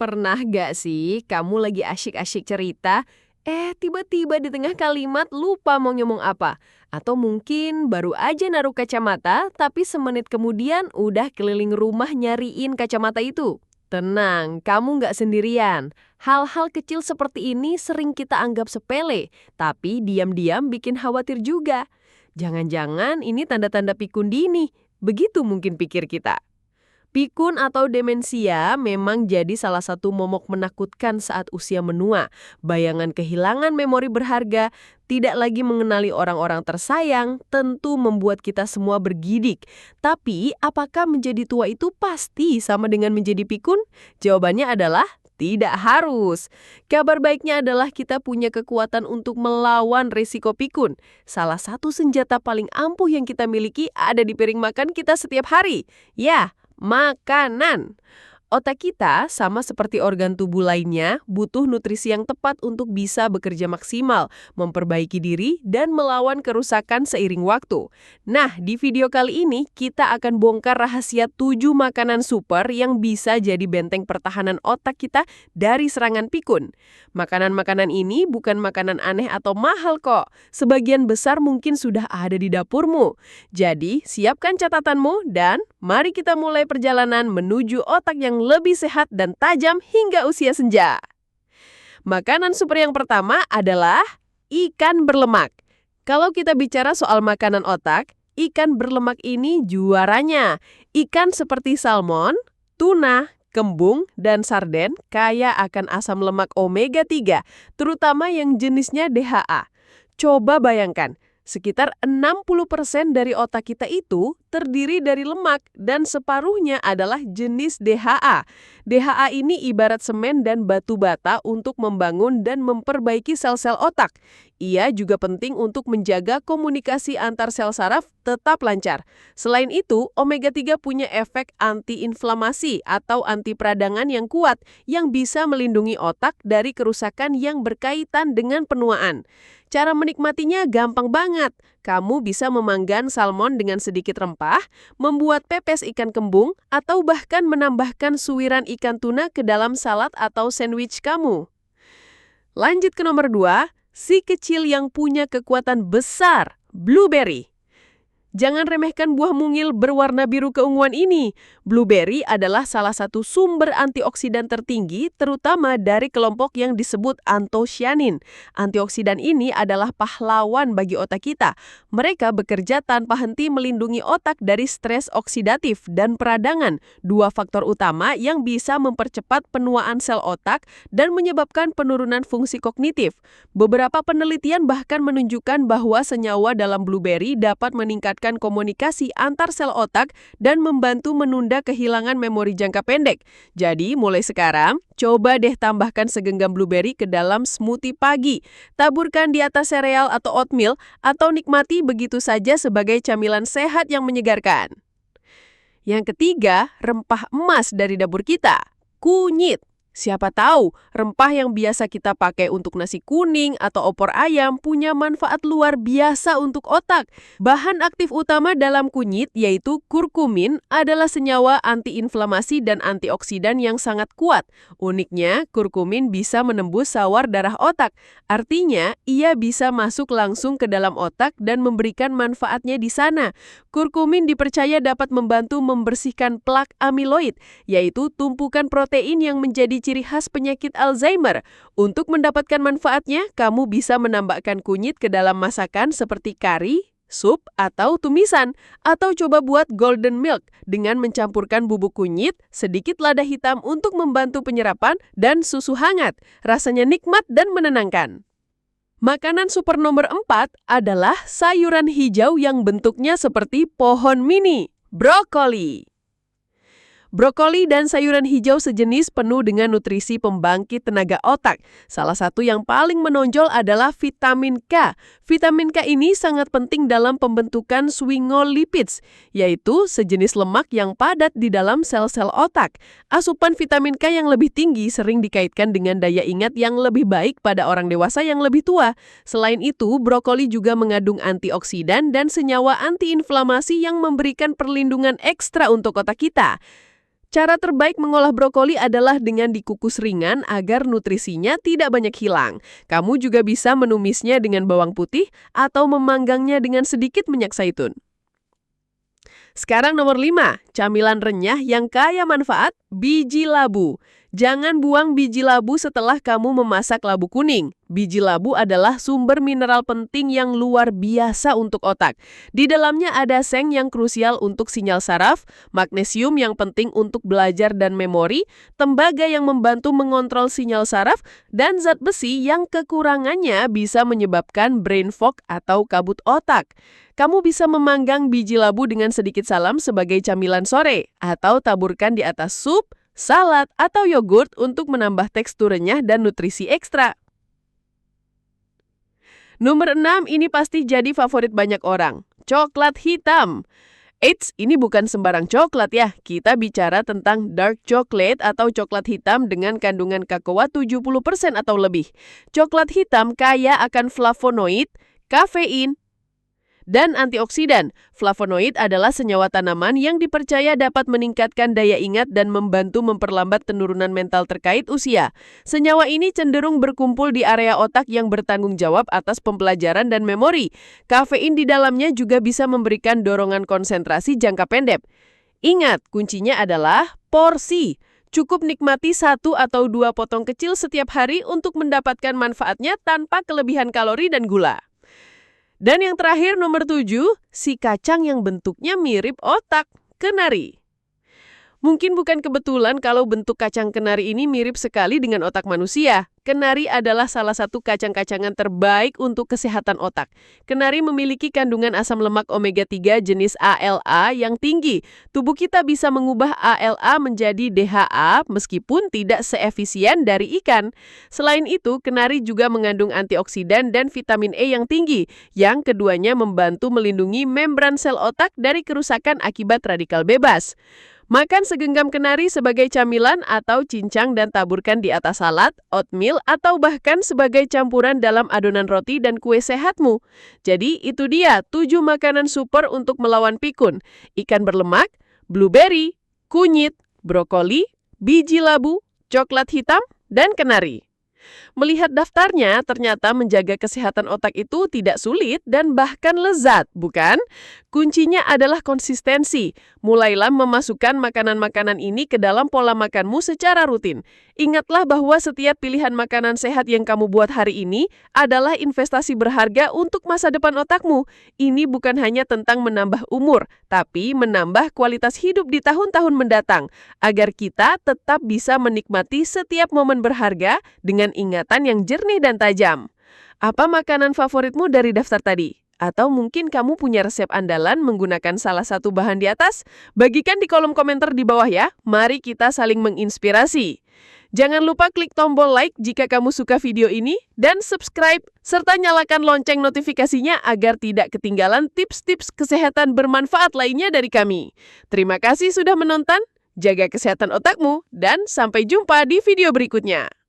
Pernah gak sih kamu lagi asyik-asyik cerita, tiba-tiba di tengah kalimat lupa mau ngomong apa? Atau mungkin baru aja naruh kacamata, tapi semenit kemudian udah keliling rumah nyariin kacamata itu? Tenang, kamu nggak sendirian. Hal-hal kecil seperti ini sering kita anggap sepele, tapi diam-diam bikin khawatir juga. Jangan-jangan ini tanda-tanda pikun dini. Begitu mungkin pikir kita. Pikun atau demensia memang jadi salah satu momok menakutkan saat usia menua. Bayangan kehilangan memori berharga, tidak lagi mengenali orang-orang tersayang, tentu membuat kita semua bergidik. Tapi, apakah menjadi tua itu pasti sama dengan menjadi pikun? Jawabannya adalah tidak harus. Kabar baiknya adalah kita punya kekuatan untuk melawan risiko pikun. Salah satu senjata paling ampuh yang kita miliki ada di piring makan kita setiap hari. Ya, makanan. Otak kita, sama seperti organ tubuh lainnya, butuh nutrisi yang tepat untuk bisa bekerja maksimal, memperbaiki diri, dan melawan kerusakan seiring waktu. Nah, di video kali ini, kita akan bongkar rahasia 7 makanan super yang bisa jadi benteng pertahanan otak kita dari serangan pikun. Makanan-makanan ini bukan makanan aneh atau mahal kok. Sebagian besar mungkin sudah ada di dapurmu. Jadi, siapkan catatanmu dan mari kita mulai perjalanan menuju otak yang lebih sehat dan tajam hingga usia senja. Makanan super yang pertama adalah ikan berlemak. Kalau kita bicara soal makanan otak, ikan berlemak ini juaranya. Ikan seperti salmon, tuna, kembung, dan sarden kaya akan asam lemak omega 3, terutama yang jenisnya DHA. Coba bayangkan, sekitar 60% dari otak kita itu terdiri dari lemak dan separuhnya adalah jenis DHA. DHA ini ibarat semen dan batu bata untuk membangun dan memperbaiki sel-sel otak. Ia juga penting untuk menjaga komunikasi antar sel saraf tetap lancar. Selain itu, omega 3 punya efek anti-inflamasi atau anti peradangan yang kuat yang bisa melindungi otak dari kerusakan yang berkaitan dengan penuaan. Cara menikmatinya gampang banget. Kamu bisa memanggang salmon dengan sedikit rempah, membuat pepes ikan kembung, atau bahkan menambahkan suiran ikan tuna ke dalam salad atau sandwich kamu. Lanjut ke nomor 2, si kecil yang punya kekuatan besar, blueberry. Jangan remehkan buah mungil berwarna biru keunguan ini. Blueberry adalah salah satu sumber antioksidan tertinggi, terutama dari kelompok yang disebut antosianin. Antioksidan ini adalah pahlawan bagi otak kita. Mereka bekerja tanpa henti melindungi otak dari stres oksidatif dan peradangan, dua faktor utama yang bisa mempercepat penuaan sel otak dan menyebabkan penurunan fungsi kognitif. Beberapa penelitian bahkan menunjukkan bahwa senyawa dalam blueberry dapat meningkatkan komunikasi antar sel otak dan membantu menunda kehilangan memori jangka pendek. Jadi, mulai sekarang, coba deh tambahkan segenggam blueberry ke dalam smoothie pagi. Taburkan di atas sereal atau oatmeal, atau nikmati begitu saja sebagai camilan sehat yang menyegarkan. Yang ketiga, rempah emas dari dapur kita, kunyit. Siapa tahu, rempah yang biasa kita pakai untuk nasi kuning atau opor ayam punya manfaat luar biasa untuk otak. Bahan aktif utama dalam kunyit, yaitu kurkumin, adalah senyawa antiinflamasi dan antioksidan yang sangat kuat. Uniknya, kurkumin bisa menembus sawar darah otak. Artinya, ia bisa masuk langsung ke dalam otak dan memberikan manfaatnya di sana. Kurkumin dipercaya dapat membantu membersihkan plak amiloid, yaitu tumpukan protein yang menjadi ciri khas penyakit Alzheimer. Untuk mendapatkan manfaatnya, kamu bisa menambahkan kunyit ke dalam masakan seperti kari, sup, atau tumisan. Atau coba buat golden milk dengan mencampurkan bubuk kunyit, sedikit lada hitam untuk membantu penyerapan, dan susu hangat. Rasanya nikmat dan menenangkan. Makanan super nomor 4 adalah sayuran hijau yang bentuknya seperti pohon mini, brokoli. Brokoli dan sayuran hijau sejenis penuh dengan nutrisi pembangkit tenaga otak. Salah satu yang paling menonjol adalah vitamin K. Vitamin K ini sangat penting dalam pembentukan sphingolipids, yaitu sejenis lemak yang padat di dalam sel-sel otak. Asupan vitamin K yang lebih tinggi sering dikaitkan dengan daya ingat yang lebih baik pada orang dewasa yang lebih tua. Selain itu, brokoli juga mengandung antioksidan dan senyawa antiinflamasi yang memberikan perlindungan ekstra untuk otak kita. Cara terbaik mengolah brokoli adalah dengan dikukus ringan agar nutrisinya tidak banyak hilang. Kamu juga bisa menumisnya dengan bawang putih atau memanggangnya dengan sedikit minyak zaitun. Sekarang nomor 5, camilan renyah yang kaya manfaat, biji labu. Jangan buang biji labu setelah kamu memasak labu kuning. Biji labu adalah sumber mineral penting yang luar biasa untuk otak. Di dalamnya ada seng yang krusial untuk sinyal saraf, magnesium yang penting untuk belajar dan memori, tembaga yang membantu mengontrol sinyal saraf, dan zat besi yang kekurangannya bisa menyebabkan brain fog atau kabut otak. Kamu bisa memanggang biji labu dengan sedikit salam sebagai camilan sore, atau taburkan di atas sup, salad, atau yogurt untuk menambah tekstur renyah dan nutrisi ekstra. Nomor 6 ini pasti jadi favorit banyak orang, coklat hitam. Eits, ini bukan sembarang coklat ya. Kita bicara tentang dark chocolate atau coklat hitam dengan kandungan kakaoa 70% atau lebih. Coklat hitam kaya akan flavonoid, kafein, dan antioksidan. Flavonoid adalah senyawa tanaman yang dipercaya dapat meningkatkan daya ingat dan membantu memperlambat penurunan mental terkait usia. Senyawa ini cenderung berkumpul di area otak yang bertanggung jawab atas pembelajaran dan memori. Kafein di dalamnya juga bisa memberikan dorongan konsentrasi jangka pendek. Ingat, kuncinya adalah porsi. Cukup nikmati 1 atau 2 potong kecil setiap hari untuk mendapatkan manfaatnya tanpa kelebihan kalori dan gula. Dan yang terakhir nomor 7, si kacang yang bentuknya mirip otak, kenari. Mungkin bukan kebetulan kalau bentuk kacang kenari ini mirip sekali dengan otak manusia. Kenari adalah salah satu kacang-kacangan terbaik untuk kesehatan otak. Kenari memiliki kandungan asam lemak omega 3 jenis ALA yang tinggi. Tubuh kita bisa mengubah ALA menjadi DHA meskipun tidak seefisien dari ikan. Selain itu, kenari juga mengandung antioksidan dan vitamin E yang tinggi, yang keduanya membantu melindungi membran sel otak dari kerusakan akibat radikal bebas. Makan segenggam kenari sebagai camilan atau cincang dan taburkan di atas salad, oatmeal, atau bahkan sebagai campuran dalam adonan roti dan kue sehatmu. Jadi itu dia 7 makanan super untuk melawan pikun. Ikan berlemak, blueberry, kunyit, brokoli, biji labu, coklat hitam, dan kenari. Melihat daftarnya, ternyata menjaga kesehatan otak itu tidak sulit dan bahkan lezat, bukan? Kuncinya adalah konsistensi. Mulailah memasukkan makanan-makanan ini ke dalam pola makanmu secara rutin. Ingatlah bahwa setiap pilihan makanan sehat yang kamu buat hari ini adalah investasi berharga untuk masa depan otakmu. Ini bukan hanya tentang menambah umur, tapi menambah kualitas hidup di tahun-tahun mendatang, agar kita tetap bisa menikmati setiap momen berharga dengan ingatan yang jernih dan tajam. Apa makanan favoritmu dari daftar tadi? Atau mungkin kamu punya resep andalan menggunakan salah satu bahan di atas? Bagikan di kolom komentar di bawah ya. Mari kita saling menginspirasi. Jangan lupa klik tombol like jika kamu suka video ini dan subscribe, serta nyalakan lonceng notifikasinya agar tidak ketinggalan tips-tips kesehatan bermanfaat lainnya dari kami. Terima kasih sudah menonton, jaga kesehatan otakmu, dan sampai jumpa di video berikutnya.